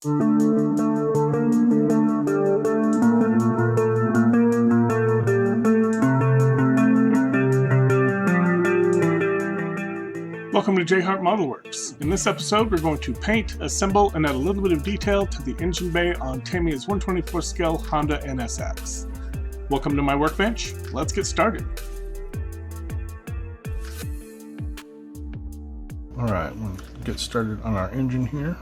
Welcome to JHart Modelworks. In this episode, we're going to paint, assemble, and add a little bit of detail to the engine bay on Tamiya's 124 scale Honda NSX. Welcome to my workbench. Let's get started. Alright, we'll get started on our engine here.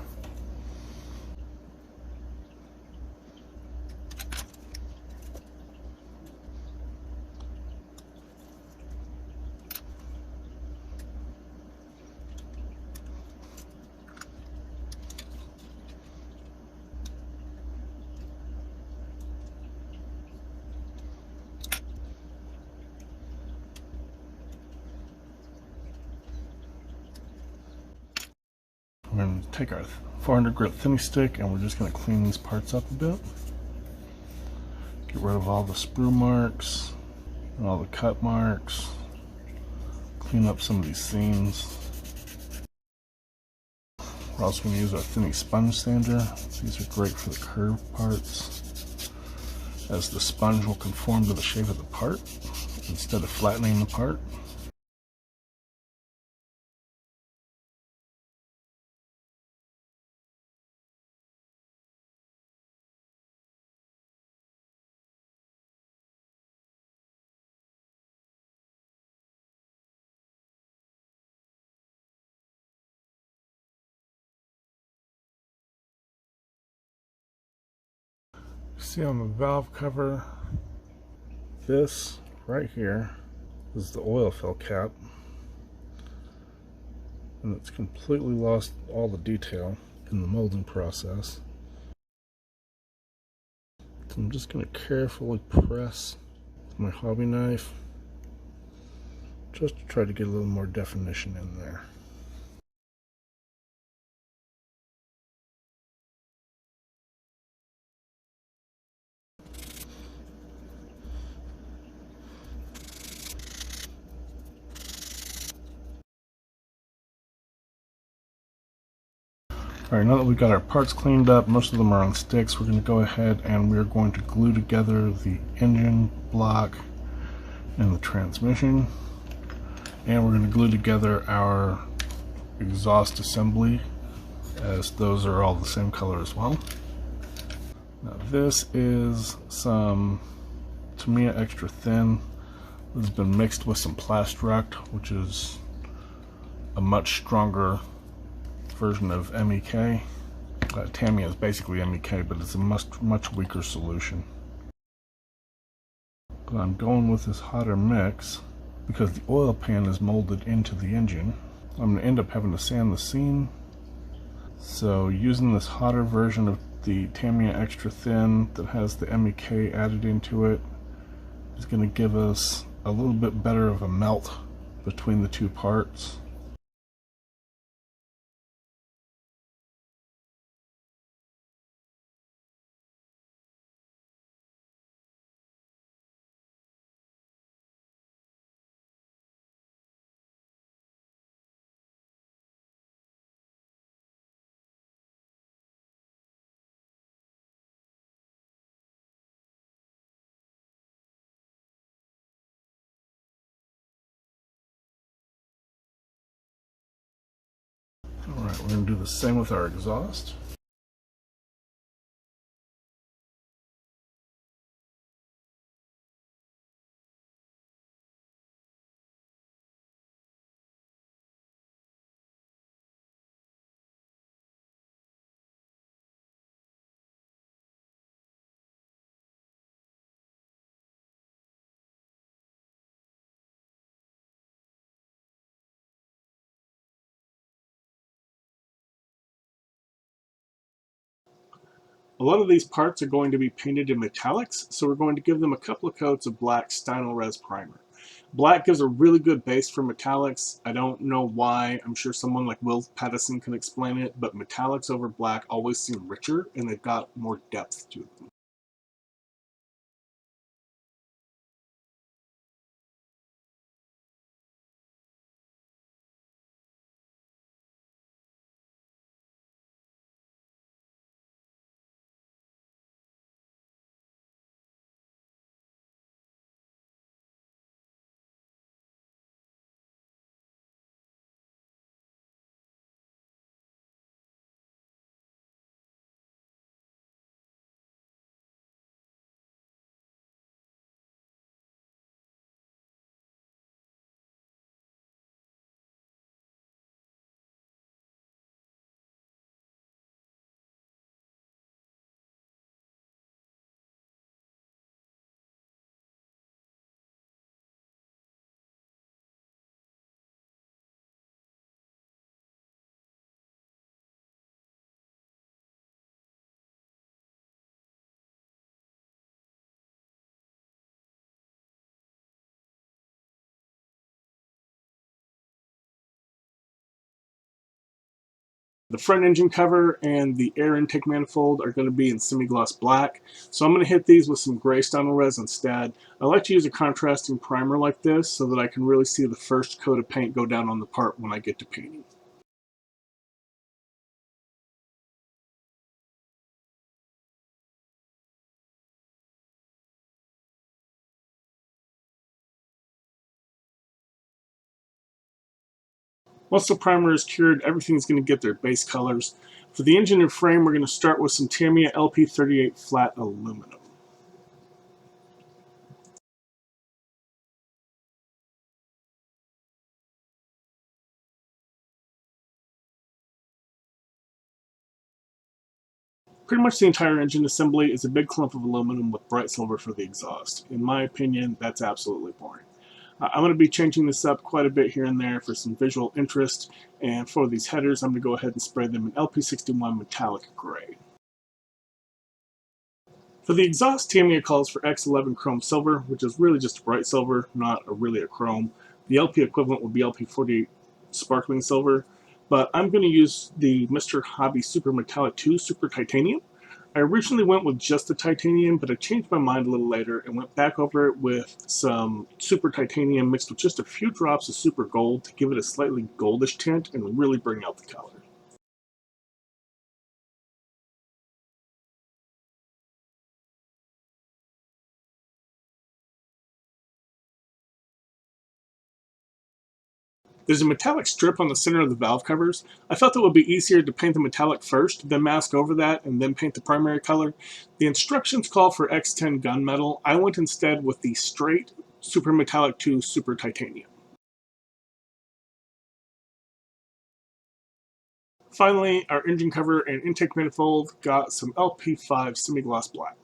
We're going to take our 400 grit thinning stick and we're just going to clean these parts up a bit. Get rid of all the sprue marks and all the cut marks. Clean up some of these seams. We're also going to use our thinning sponge sander. These are great for the curved parts, as the sponge will conform to the shape of the part instead of flattening the part. See on the valve cover, this right here is the oil fill cap, and it's completely lost all the detail in the molding process. So I'm just going to carefully press with my hobby knife just to try to get a little more definition in there. Alright, now that we've got our parts cleaned up, most of them are on sticks, we're going to go ahead and we're going to glue together the engine block and the transmission. And we're going to glue together our exhaust assembly, as those are all the same color as well. Now this is some Tamiya extra thin. This has been mixed with some Plastruct, which is a much stronger version of MEK. Tamiya is basically MEK, but it's a much weaker solution. But I'm going with this hotter mix because the oil pan is molded into the engine. I'm going to end up having to sand the seam. So using this hotter version of the Tamiya extra thin that has the MEK added into it is going to give us a little bit better of a melt between the two parts. Alright, we're going to do the same with our exhaust. A lot of these parts are going to be painted in metallics, so we're going to give them a couple of coats of black Stynylrez primer. Black gives a really good base for metallics. I don't know why. I'm sure someone like Will Pattison can explain it, but metallics over black always seem richer and they've got more depth to them. The front engine cover and the air intake manifold are going to be in semi-gloss black, so I'm going to hit these with some gray styrene res instead. I like to use a contrasting primer like this so that I can really see the first coat of paint go down on the part when I get to painting. Once the primer is cured, everything's going to get their base colors. For the engine and frame, we're going to start with some Tamiya LP38 flat aluminum. Pretty much the entire engine assembly is a big clump of aluminum with bright silver for the exhaust. In my opinion, that's absolutely boring. I'm going to be changing this up quite a bit here and there for some visual interest, and for these headers, I'm going to go ahead and spray them in LP61 metallic gray. For the exhaust, Tamiya calls for X11 chrome silver, which is really just a bright silver, not really a chrome. The LP equivalent would be LP48 sparkling silver, but I'm going to use the Mr. Hobby Super Metallic 2 Super Titanium. I originally went with just the titanium, but I changed my mind a little later and went back over it with some super titanium mixed with just a few drops of super gold to give it a slightly goldish tint and really bring out the color. There's a metallic strip on the center of the valve covers. I felt it would be easier to paint the metallic first, then mask over that, and then paint the primary color. The instructions call for X10 gunmetal. I went instead with the straight Super Metallic 2 Super Titanium. Finally, our engine cover and intake manifold got some LP5 semi-gloss black.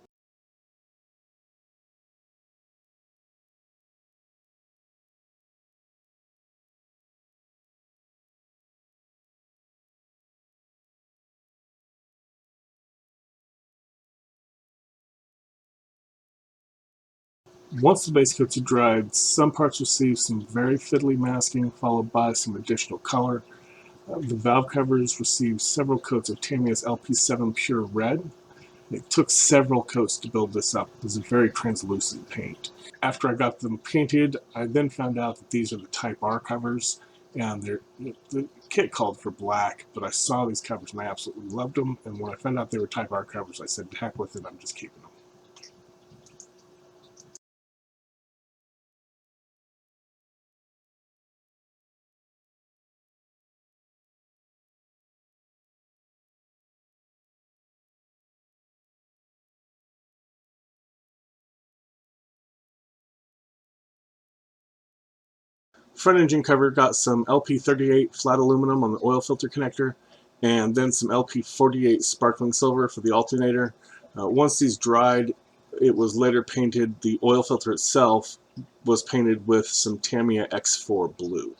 Once the base coats are dried, some parts receive some very fiddly masking, followed by some additional color. The valve covers received several coats of Tamiya's LP7 Pure Red. It took several coats to build this up. It was a very translucent paint. After I got them painted, I then found out that these are the Type R covers, and the kit called for black, but I saw these covers and I absolutely loved them, and when I found out they were Type R covers, I said, heck with it, I'm just keeping them. Front engine cover got some LP38 flat aluminum on the oil filter connector, and then some LP48 sparkling silver for the alternator. Once these dried, it was later painted. The oil filter itself was painted with some Tamiya X4 blue.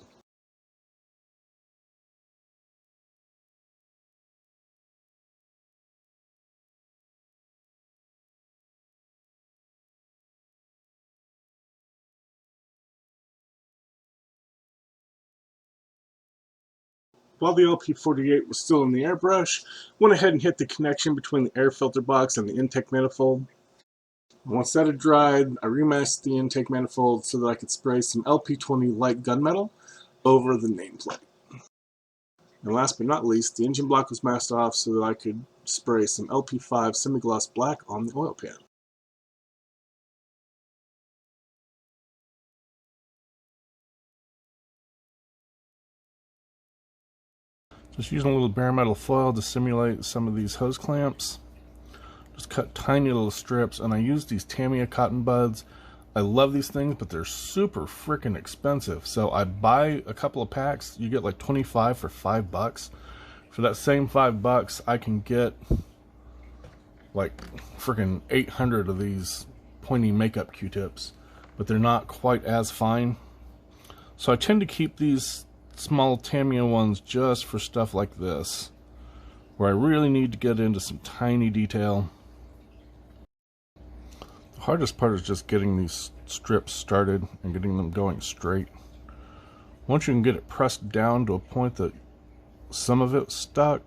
While the LP48 was still in the airbrush, went ahead and hit the connection between the air filter box and the intake manifold. Once that had dried, I remasked the intake manifold so that I could spray some LP20 light gunmetal over the nameplate. And last but not least, the engine block was masked off so that I could spray some LP5 semi-gloss black on the oil pan. Just using a little bare metal foil to simulate some of these hose clamps. Just cut tiny little strips, and I use these Tamiya cotton buds. I love these things, but they're super freaking expensive. So I buy a couple of packs. You get like 25 for $5. For that same $5, I can get like freaking 800 of these pointy makeup Q-tips, but they're not quite as fine. So I tend to keep these small Tamiya ones just for stuff like this, where I really need to get into some tiny detail. The hardest part is just getting these strips started and getting them going straight. Once you can get it pressed down to a point that some of it's stuck,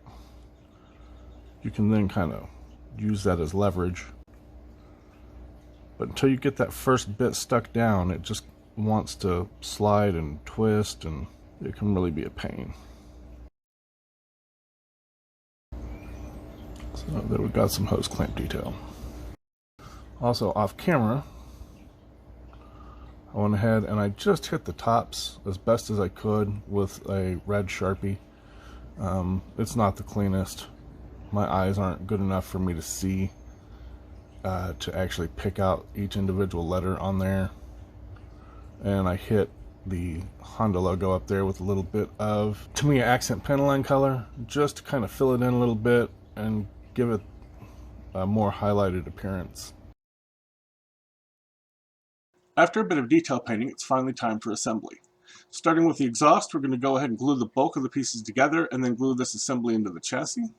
You can then kind of use that as leverage. But until you get that first bit stuck down, it just wants to slide and twist, and it can really be a pain. So there we got some hose clamp detail. Also off camera, I went ahead and I just hit the tops as best as I could with a red Sharpie. It's not the cleanest. My eyes aren't good enough for me to see to actually pick out each individual letter on there. And I hit the Honda logo up there with a little bit of Tamiya accent pentaline color, just to kind of fill it in a little bit and give it a more highlighted appearance. After a bit of detail painting, it's finally time for assembly. Starting with the exhaust, we're going to go ahead and glue the bulk of the pieces together and then glue this assembly into the chassis.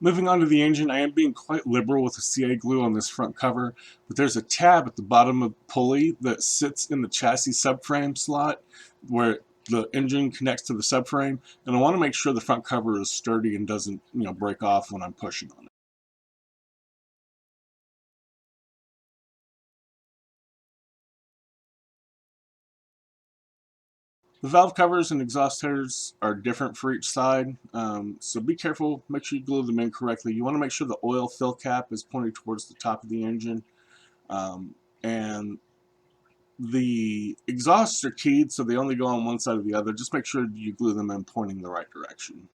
Moving on to the engine, I am being quite liberal with the CA glue on this front cover, but there's a tab at the bottom of the pulley that sits in the chassis subframe slot where the engine connects to the subframe, and I want to make sure the front cover is sturdy and doesn't, break off when I'm pushing on it. The valve covers and exhaust headers are different for each side, so be careful. Make sure you glue them in correctly. You want to make sure the oil fill cap is pointed towards the top of the engine, and the exhausts are keyed, so they only go on one side or the other. Just make sure you glue them in pointing the right direction.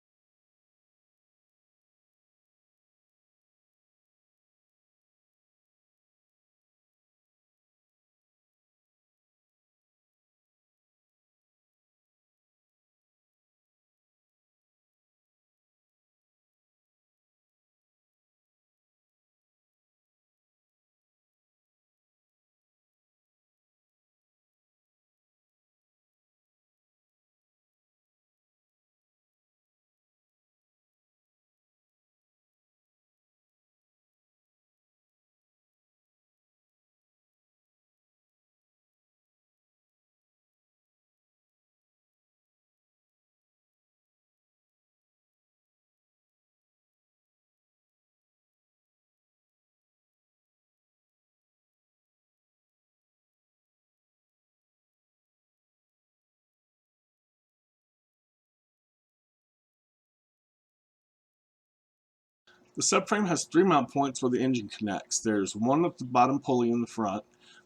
The subframe has 3 mount points where the engine connects. There's one at the bottom pulley in the front,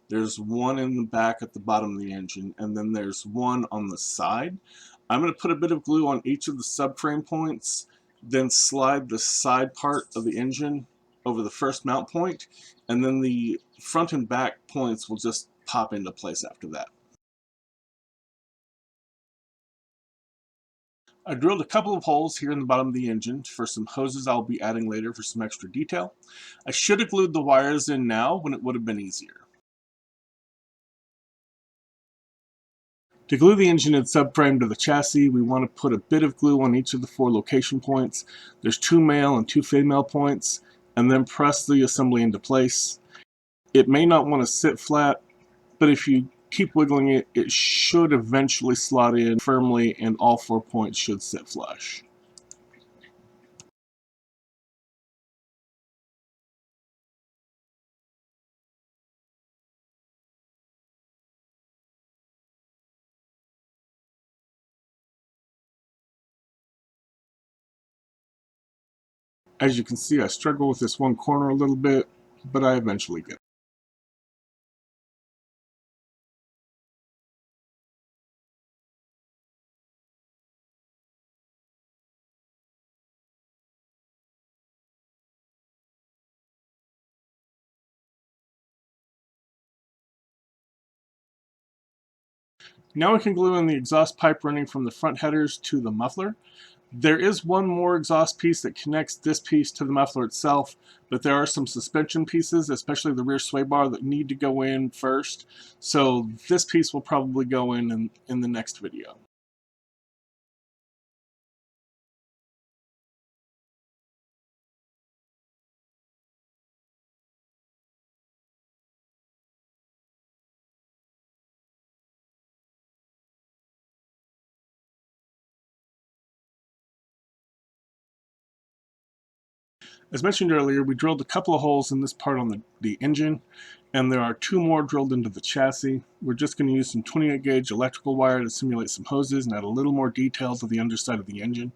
there's one in the back at the bottom of the engine, and then there's one on the side. I'm going to put a bit of glue on each of the subframe points, then slide the side part of the engine over the first mount point, and then the front and back points will just pop into place after that. I drilled a couple of holes here in the bottom of the engine for some hoses I'll be adding later for some extra detail. I should have glued the wires in now when it would have been easier. To glue the engine and subframe to the chassis, we want to put a bit of glue on each of the 4 location points. There's 2 male and 2 female points, and then press the assembly into place. It may not want to sit flat, but if you keep wiggling it, it should eventually slot in firmly and all 4 points should sit flush. As you can see, I struggle with this one corner a little bit, but I eventually get it. Now we can glue in the exhaust pipe running from the front headers to the muffler. There is one more exhaust piece that connects this piece to the muffler itself, but there are some suspension pieces, especially the rear sway bar, that need to go in first. So this piece will probably go in the next video. As mentioned earlier, we drilled a couple of holes in this part on the engine, and there are two more drilled into the chassis. We're just going to use some 28 gauge electrical wire to simulate some hoses and add a little more detail to the underside of the engine.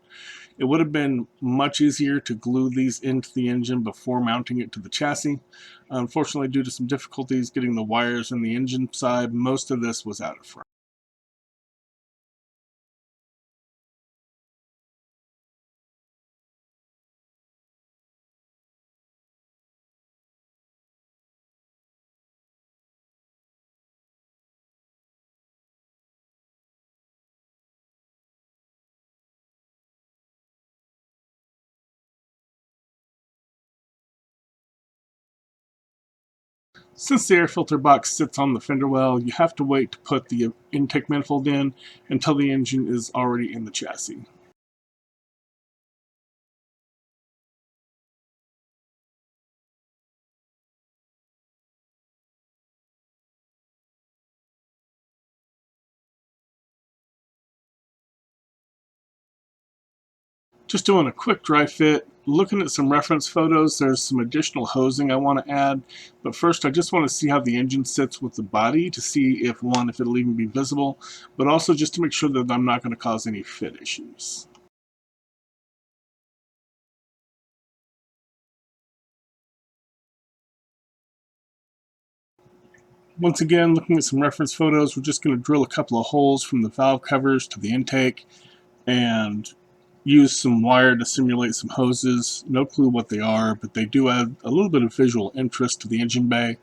It would have been much easier to glue these into the engine before mounting it to the chassis. Unfortunately, due to some difficulties getting the wires in the engine side, most of this was out of frame. Since the air filter box sits on the fender well, you have to wait to put the intake manifold in until the engine is already in the chassis. Just doing a quick dry fit, looking at some reference photos. There's some additional hosing I want to add, but first I just want to see how the engine sits with the body to see if it'll even be visible, but also just to make sure that I'm not going to cause any fit issues. Once again, looking at some reference photos, we're just going to drill a couple of holes from the valve covers to the intake and use some wire to simulate some hoses. No clue what they are, but they do add a little bit of visual interest to the engine bay.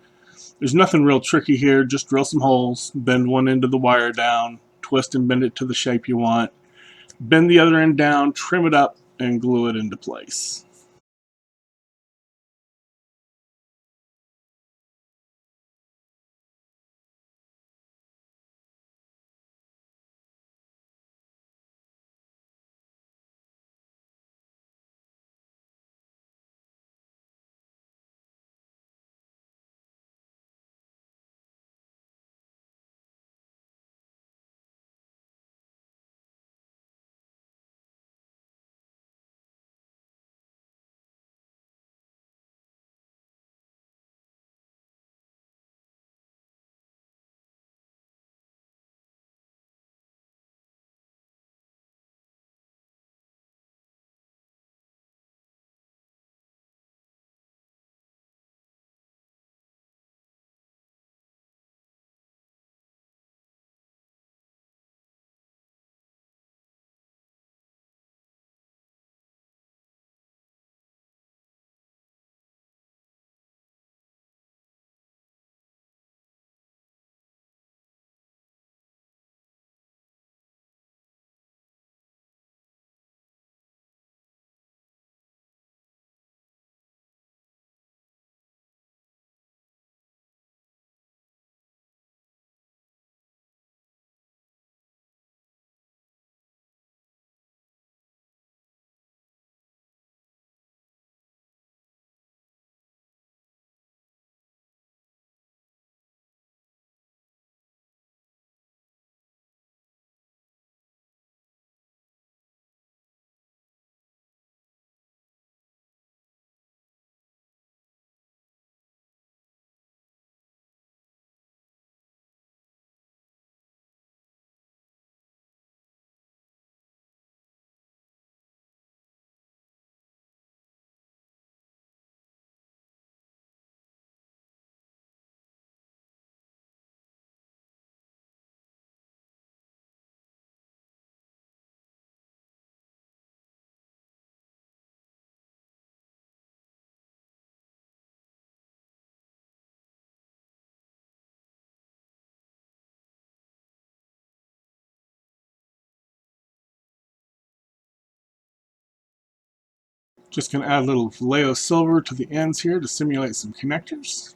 There's nothing real tricky here. Just drill some holes, bend one end of the wire down, twist and bend it to the shape you want, bend the other end down, trim it up, and glue it into place. Just going to add a little Vallejo silver to the ends here to simulate some connectors.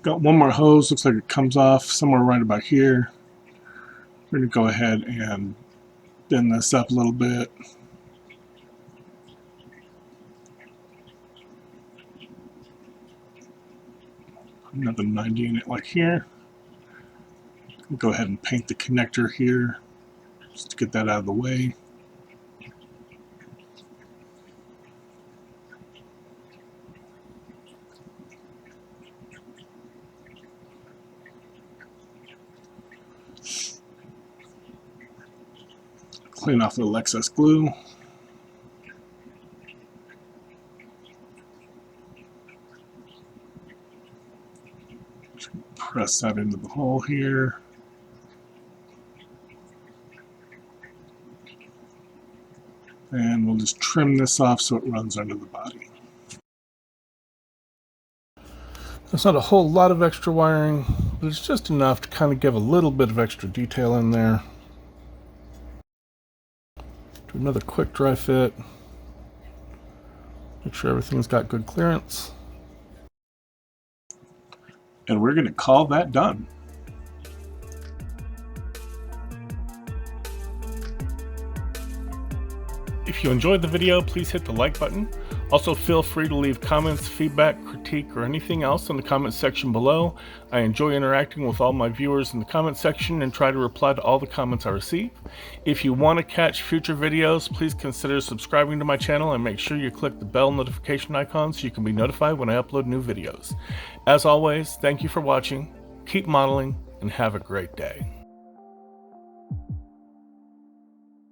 Got one more hose, looks like it comes off somewhere right about here. We're going to go ahead and bend this up a little bit. Another 90 in it like here. Go ahead and paint the connector here just to get that out of the way. Clean off the excess glue. Press that into the hole here. And we'll just trim this off so it runs under the body. There's not a whole lot of extra wiring, but it's just enough to kind of give a little bit of extra detail in there. Do another quick dry fit. Make sure everything's got good clearance. And we're going to call that done. If you enjoyed the video, please hit the like button. Also, feel free to leave comments, feedback, critique, or anything else in the comment section below. I enjoy interacting with all my viewers in the comment section and try to reply to all the comments I receive. If you want to catch future videos, please consider subscribing to my channel and make sure you click the bell notification icon so you can be notified when I upload new videos. As always, thank you for watching, keep modeling, and have a great day.